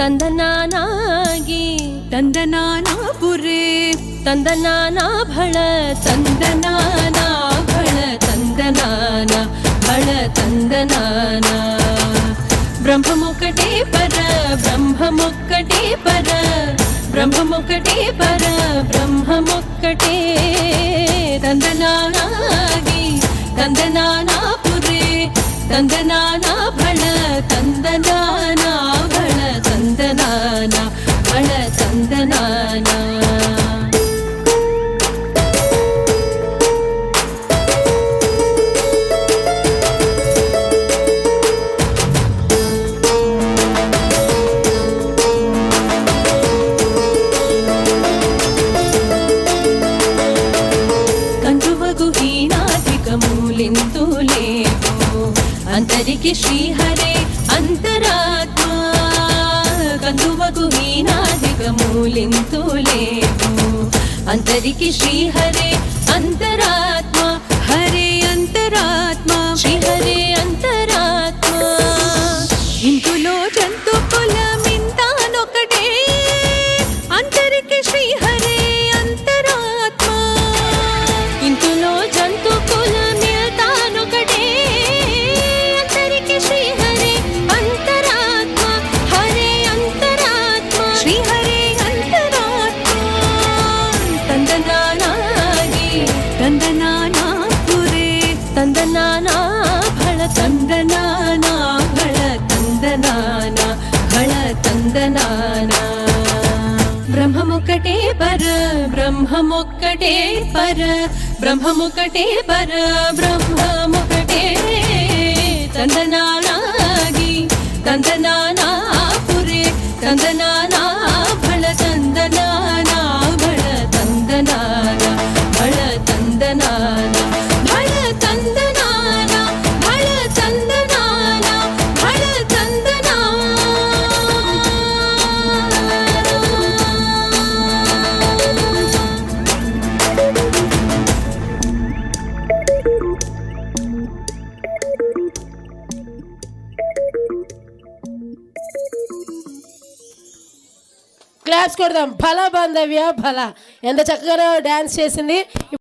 ತಂದನಾನಾಗಿ ತಂದನಾನ ಪುರೇ ತಂದನಾನ ಭಳ ತಂದನಾನ ಭಳ ತಂದನಾನ ಭಳ ತಂದನಾನ ಬ್ರಹ್ಮಮೊಕ್ಕಟೇ ಪರ ಬ್ರಹ್ಮಮೊಕ್ಕಟೇ ಪರ ಬ್ರಹ್ಮಮೊಕ್ಕಟೇ ಪರ ಬ್ರಹ್ಮಮೊಕ್ಕಟೇ ತಂದನಾನಾಗಿ ತಂದನಾನ ಪುರೇ ತಂದನಾನ ಭಳ ತಂದನಾನ ಭಳ ತಂದನಾನ ಭಳ ತಂದನಾನ अंतरिके श्रीहरे अंतरात्मा कंदुवगु हीनाधिकमूलिंतु लेवु अंतरिके श्रीहरे अंतरात्मा हरे अंतरात्मा श्रीहरे अंतरात्मा इंतुलो जंतु कुलमिंतानोकटे अंतरिके श्रीहरे अंतरात्मा इंतुलो जंतु कुलमिंतानोकटे ತಂದನಾನ ಪುರೇ ತಂದನಾನ ಭಳ ತಂದನಾನ ಭಳ ತಂದನಾನ ಭಳ ತಂದನಾನ ಬ್ರಹ್ಮಮೊಕ್ಕಟೇ ಪರ ಬ್ರಹ್ಮಮೊಕ್ಕಟೇ ಪರ ಬ್ರಹ್ಮಮೊಕ್ಕಟೇ ಪರ ಬ್ರಹ್ಮಮೊಕ್ಕಟೇ ತಂದನಾನಾಗಿ ತಂದನಾನ ಪುರೇ ತಂದನಾನ ಭಳ ತಂದನಾನ ಭಳ ತಂದನಾನ ಭಳ ತಂದನಾನ ಭಳ ತಂದನಾನ ಭಳ ತಂದನಾನ ಭಳ ತಂದನಾನ క్లాప్స్ కొడదాం. భల బాంధవ్య భల ఎంత చక్కగా డాన్స్ చేసింది.